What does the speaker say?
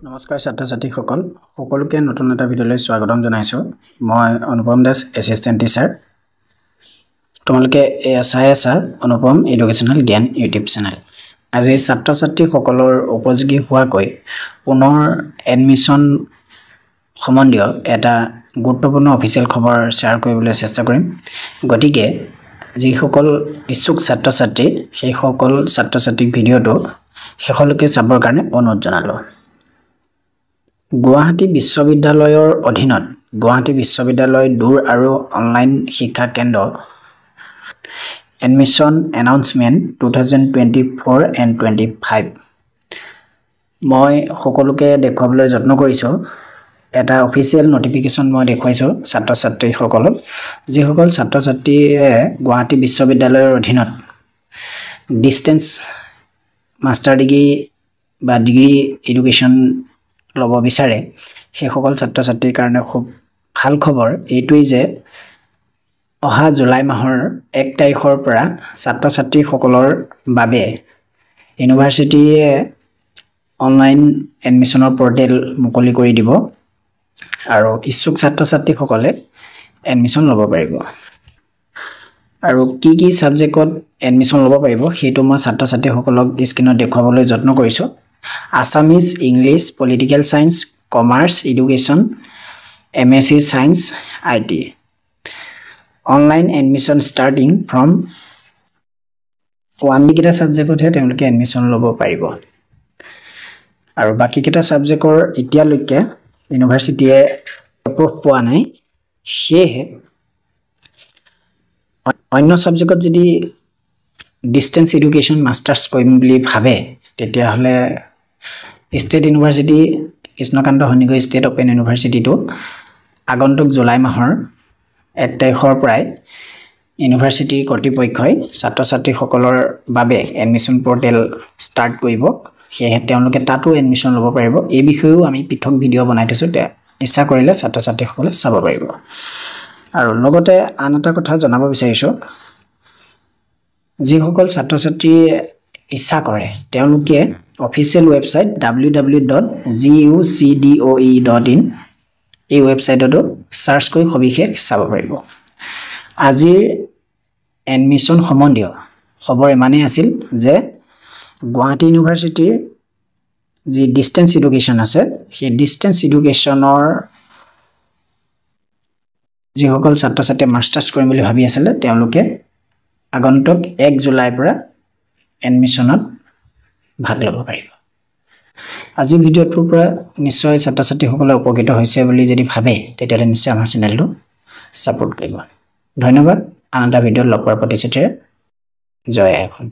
নমস্কাৰ ছাত্ৰ ছাত্ৰীসকল সকলোকে নতুন এটা ভিডিঅ'লৈ স্বাগতম জনাইছো মই অনুপম দাস এসিস্টেন্ট টিচাৰ তোমালোকে চাই আছা অনুপম এডুকেশ্যনাল জ্ঞান ইউটিউব চেনেল আজি ছাত্ৰ ছাত্ৰীসকলৰ উপযোগী হোৱাকৈ পুনৰ এডমিশন সম্বন্ধীয় এটা গুৰুত্বপূৰ্ণ অফিচিয়েল খবৰ শ্বেয়াৰ কৰিবলৈ চেষ্টা কৰিম গতিকে যিসকল ইচ্ছুক ছাত্ৰ ছাত্ৰী সেই সকল ছাত্ৰ ছাত্ৰীক ভিডিঅ'টো শেষলৈকে চাবৰ কাৰণে অনুৰোধ জনালো গুৱাহাটী বিশ্ববিদ্যালয়ৰ অধীনত গুৱাহাটী বিশ্ববিদ্যালয় দূৰ আৰু অনলাইন শিক্ষা কেন্দ্ৰ এডমিশন এনাউন্সমেন্ট 2024 and 25 মই সকলোকে দেখুৱাবলৈ যত্ন কৰিছো এটা অফিচিয়েল নটিফিকেশন মই দেখুৱাইছো ছাত্ৰ ছাত্ৰীসকলক যিসকল ছাত্ৰ ছাত্ৰীয়ে গুৱাহাটী বিশ্ববিদ্যালয়ৰ অধীনত ডিসটেন্স মাষ্টাৰ ডিগ্ৰী বা ডিগ্ৰী এডুকেশ্যন লব বিচাৰে সেই সকল ছাত্ৰ ছাত্ৰীৰ কাৰণে খুব ভাল খবৰ এইটোই যে অহা জুলাই মাহৰ 1 তাৰিখৰ পৰা ছাত্ৰ ছাত্ৰীসকলৰ বাবে ইউনিভাৰ্চিটিয়ে অনলাইন এডমিশনৰ পৰ্টেল মুকলি কৰি দিব আৰু ইচ্ছুক ছাত্ৰ ছাত্ৰীসকলে এডমিশন লব পাৰিব আৰু কি সাবজেক্টত এডমিশন লব পাৰিব হেতু মই ছাত্ৰ ছাত্ৰীসকলক স্ক্ৰিনত দেখুৱাবলৈ যত্ন কৰিছো Assamese, English, Political Science, Commerce, Education, MSc Science, IT. Online admission starting from 1 kita subject he temloke admission lobo paribo. Aru baki kita subject or etialoke university e approve poa nai sehe onno subject jodi distance education masters koim boli bhabe tetia hole State University Krishnakanta সন্নিকৈ State Open University to আগন্তুক জুলাই মাহৰ 1 তাৰিখৰ পৰাই university কৰ্তৃপক্ষই ছাত্ৰ ছাত্ৰীসকলৰ বাবে এডমিশন পৰ্টেল ষ্টাৰ্ট কৰিব সেয়ে তেওঁলোকে তাতো এডমিশন ল'ব পাৰিব এই বিষয়েও আমি পৃথক ভিডিঅ' বনাই থৈছো ইচ্ছা কৰিলে ছাত্ৰ ছাত্ৰীসকলে চাব পাৰিব আৰু লগতে আন এটা কথা জনাব বিচাৰিছো যিসকল ছাত্ৰ ছাত্ৰী ইচ্ছা কৰে তেওঁলোকে official website www.gucdoe.in এই ওয়েবসাইটটো সাৰ্চ কৰি সবিশেষ চাব পাৰিব আজিৰ এডমিশন সম্বন্ধীয় খবৰ মানে আছিল যে গুৱাহাটী ইউনিভাৰ্চিটিৰ যি ডিসটেন্স এডুকেশ্যন আছে সেই ডিসটেন্স এডুকেশ্যনৰ যিসকল ছাত্ৰ ছাত্ৰী মাষ্টাৰ্ছ কৰিম বুলি ভাবি আছিল তেওঁলোকে আগন্তুক 1 জুলাইৰ পৰা এডমিশনত ভাগ ল'ব পাৰিব আজি ভিডিঅ'টোৰ পৰা নিশ্চয় ছাত্ৰ ছাত্ৰীসকলে উপকৃত হৈছে বুলি যদি ভাবে তেতিয়ালে নিশ্চয় আমাৰ চেনেলটো সাপোৰ্ট কৰিব ধন্যবাদ আন এটা ভিডিঅ'ত লগ পোৱাৰ প্ৰতিশ্ৰুতিৰে জয় আইখন